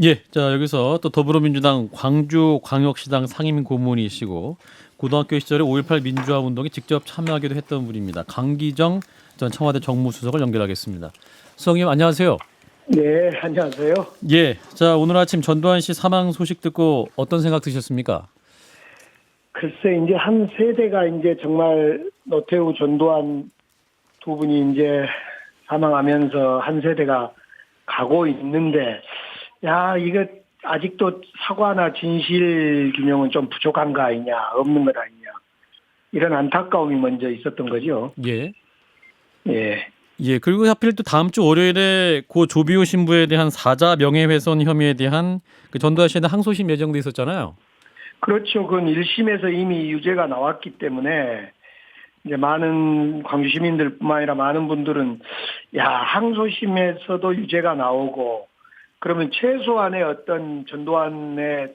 예, 자 여기서 또 더불어민주당 광주광역시당 상임 고문이시고 고등학교 시절에 5.18 민주화 운동에 직접 참여하기도 했던 분입니다. 강기정 전 청와대 정무수석을 연결하겠습니다. 수석님 안녕하세요. 네, 안녕하세요. 예, 자 오늘 아침 전두환 씨 사망 소식 듣고 어떤 생각 드셨습니까? 글쎄, 이제 한 세대가 이제 정말 노태우, 전두환 두 분이 이제 사망하면서 한 세대가 가고 있는데, 야, 이거 아직도 사과나 진실 규명은 좀 부족한 거 아니냐, 없는 것 아니냐. 이런 안타까움이 먼저 있었던 거죠. 예, 예. 예, 그리고 하필 또 다음 주 월요일에 고 조비오 신부에 대한 사자 명예훼손 혐의에 대한 그 전두환 씨에 대한 항소심 예정돼 있었잖아요. 그렇죠. 그건 1심에서 이미 유죄가 나왔기 때문에, 이제 많은 광주 시민들뿐만 아니라 많은 분들은 야, 항소심에서도 유죄가 나오고 그러면 최소한의 어떤 전두환의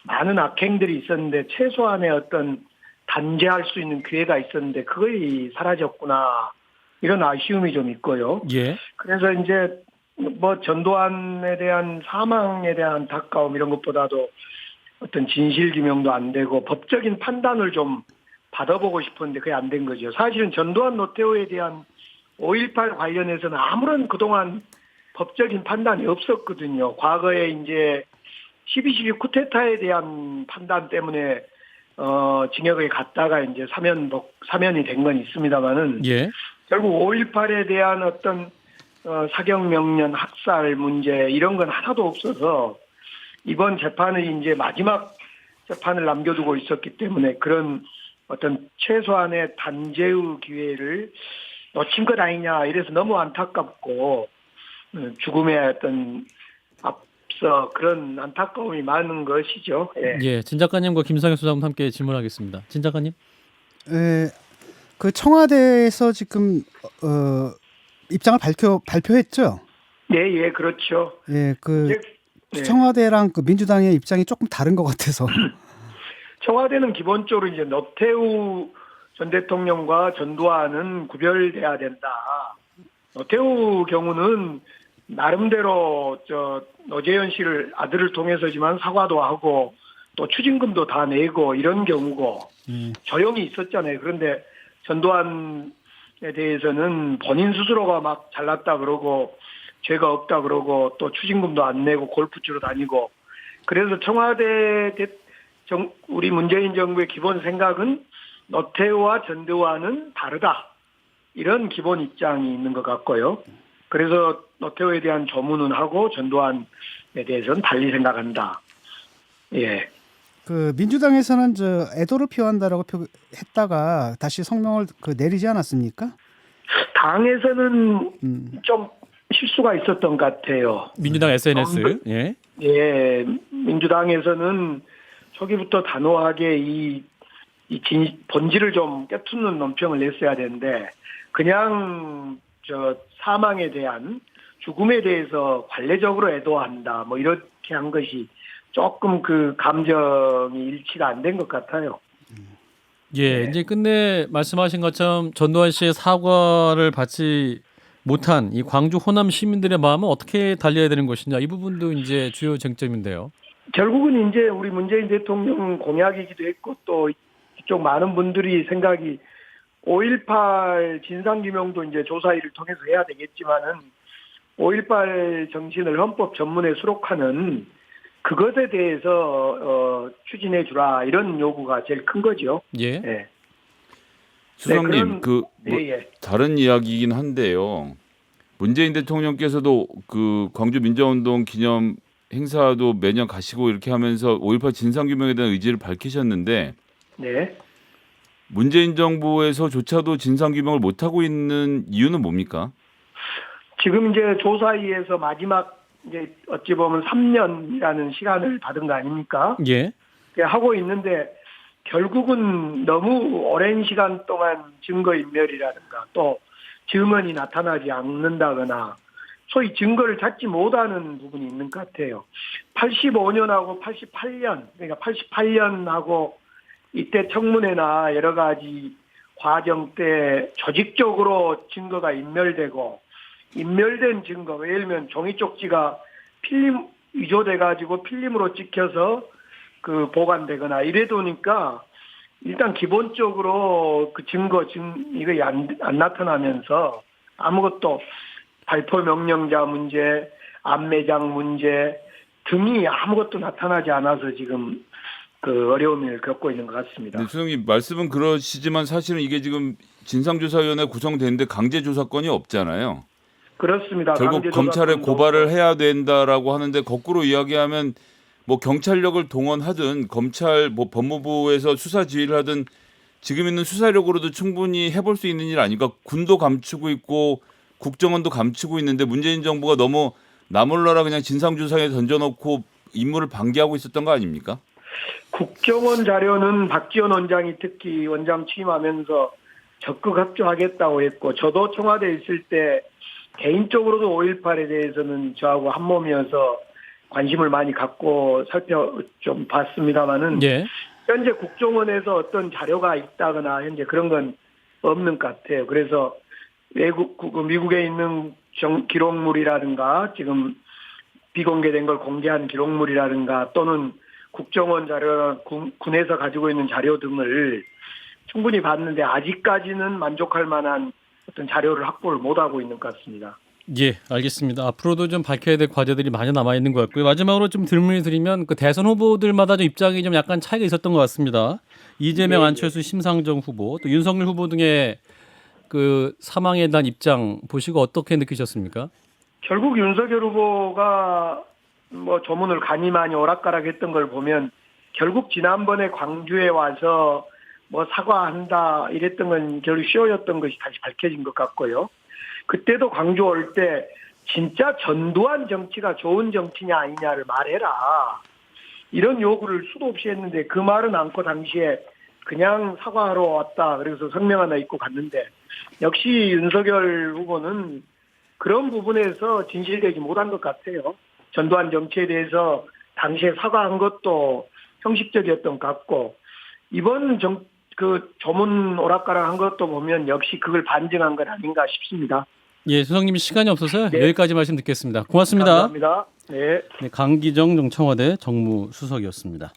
많은 악행들이 있었는데 최소한의 어떤 단죄할 수 있는 기회가 있었는데 그거이 사라졌구나, 이런 아쉬움이 좀 있고요. 예, 그래서 이제 뭐 전두환에 대한 사망에 대한 안타까움 이런 것보다도 어떤 진실 규명도 안 되고 법적인 판단을 좀 받아보고 싶었는데 그게 안 된 거죠. 사실은 전두환 노태우에 대한 5.18 관련해서는 아무런 그동안 법적인 판단이 없었거든요. 과거에 이제 12.12 쿠데타에 대한 판단 때문에 징역에 갔다가 이제 사면이 된 건 있습니다만은 예, 결국 5.18에 대한 어떤 사격 명령, 학살 문제 이런 건 하나도 없어서 이번 재판을 이제 마지막 재판을 남겨두고 있었기 때문에 그런 어떤 최소한의 단죄의 기회를 놓친 것 아니냐, 이래서 너무 안타깝고 죽음의 어떤 앞서 그런 안타까움이 많은 것이죠. 예. 예, 진 작가님과 김상현 소장님 함께 질문하겠습니다. 진 작가님. 에, 그 청와대에서 지금 입장을 발표했죠. 네, 예, 그렇죠. 예, 그 이제 네. 청와대랑 그 민주당의 입장이 조금 다른 것 같아서. 청와대는 기본적으로 이제 노태우 전 대통령과 전두환은 구별돼야 된다. 노태우 경우는 나름대로 노재현 씨를 아들을 통해서지만 사과도 하고 또 추징금도 다 내고 이런 경우고 조용히 있었잖아요. 그런데 전두환에 대해서는 본인 스스로가 막 잘났다 그러고 죄가 없다 그러고 또 추징금도 안 내고 골프 치러 다니고, 그래서 청와대 우리 문재인 정부의 기본 생각은 노태우와 전두환은 다르다, 이런 기본 입장이 있는 것 같고요. 그래서 노태우에 대한 조문은 하고 전두환에 대해서는 달리 생각한다. 예. 그 민주당에서는 애도를 표한다라고 했다가 다시 성명을 내리지 않았습니까? 당에서는 좀 실수가 있었던 것 같아요. 민주당 SNS. 예. 예, 민주당에서는 초기부터 단호하게 이 본질을 좀 꿰뚫는 논평을 냈어야 되는데 그냥 사망에 대한, 죽음에 대해서 관례적으로 애도한다 뭐 이렇게 한 것이 조금 그 감정이 일치가 안 된 것 같아요. 예, 이제 끝내 말씀하신 것처럼 전두환 씨의 사과를 받지 못한 이 광주 호남 시민들의 마음은 어떻게 달려야 되는 것이냐, 이 부분도 이제 주요 쟁점인데요. 결국은 이제 우리 문재인 대통령 공약이기도 했고 또 이쪽 많은 분들이 생각이 5.18 진상규명도 이제 조사위를 통해서 해야 되겠지만은 5.18 정신을 헌법 전문에 수록하는 그것에 대해서 추진해 주라, 이런 요구가 제일 큰 거죠. 예. 네. 수석님, 예. 다른 이야기이긴 한데요. 문재인 대통령께서도 그 광주 민주화운동 기념 행사도 매년 가시고 이렇게 하면서 5.18 진상규명에 대한 의지를 밝히셨는데 네. 문재인 정부에서조차도 진상규명을 못하고 있는 이유는 뭡니까? 지금 이제 조사위에서 마지막 이제 어찌 보면 3년이라는 시간을 받은 거 아닙니까? 예. 하고 있는데 결국은 너무 오랜 시간 동안 증거인멸이라든가 또 증언이 나타나지 않는다거나 소위 증거를 찾지 못하는 부분이 있는 것 같아요. 85년하고 88년, 그러니까 88년하고 이때 청문회나 여러 가지 과정 때 조직적으로 증거가 인멸되고 인멸된 증거, 예를 들면 종이 쪽지가 위조돼 가지고 필름으로 찍혀서 그 보관되거나 이래도니까 일단 기본적으로 그 이거 안 나타나면서 아무것도 발포 명령자 문제, 안매장 문제 등이 아무것도 나타나지 않아서 지금 그 어려움을 겪고 있는 것 같습니다. 네, 수석님 말씀은 그러시지만 사실은 이게 지금 진상조사위원회 구성되는데 강제조사권이 없잖아요. 그렇습니다. 결국 검찰에 고발을 해야 된다라고 하는데 거꾸로 이야기하면 뭐 경찰력을 동원하든 검찰 뭐 법무부에서 수사 지휘를 하든 지금 있는 수사력으로도 충분히 해볼 수 있는 일 아닌가? 군도 감추고 있고 국정원도 감추고 있는데 문재인 정부가 너무 나몰라라 그냥 진상조사에 던져놓고 임무를 방기하고 있었던 거 아닙니까? 국정원 자료는 박지원 원장이 특히 원장 취임하면서 적극 합조하겠다고 했고 저도 청와대에 있을 때 개인적으로도 5.18에 대해서는 저하고 한 몸이어서 관심을 많이 갖고 좀 봤습니다만은 예. 현재 국정원에서 어떤 자료가 있다거나 현재 그런 건 없는 것 같아요. 그래서 미국에 있는 기록물이라든가 지금 비공개된 걸 공개한 기록물이라든가 또는 국정원 자료, 군에서 가지고 있는 자료 등을 충분히 봤는데 아직까지는 만족할 만한 어떤 자료를 확보를 못하고 있는 것 같습니다. 예, 알겠습니다. 앞으로도 좀 밝혀야 될 과제들이 많이 남아 있는 것 같고요. 마지막으로 좀 질문을 드리면 그 대선 후보들마다 좀 입장이 좀 약간 차이가 있었던 것 같습니다. 이재명, 안철수, 심상정 후보, 또 윤석열 후보 등의 그 사망에 대한 입장 보시고 어떻게 느끼셨습니까? 결국 윤석열 후보가 뭐 조문을 간이많이 오락가락했던 걸 보면 결국 지난번에 광주에 와서 뭐 사과한다 이랬던 건 결국 쇼였던 것이 다시 밝혀진 것 같고요. 그때도 광주 올 때 진짜 전두환 정치가 좋은 정치냐 아니냐를 말해라. 이런 요구를 수도 없이 했는데 그 말은 않고 당시에 그냥 사과하러 왔다. 그래서 성명 하나 입고 갔는데 역시 윤석열 후보는 그런 부분에서 진실되지 못한 것 같아요. 전두환 정치에 대해서 당시에 사과한 것도 형식적이었던 것 같고 이번 그 조문 오락가락 한 것도 보면 역시 그걸 반증한 건 아닌가 싶습니다. 예, 수석님이 시간이 없어서 네. 여기까지 말씀 듣겠습니다. 고맙습니다. 감사합니다. 네. 네, 강기정 청와대 정무수석이었습니다.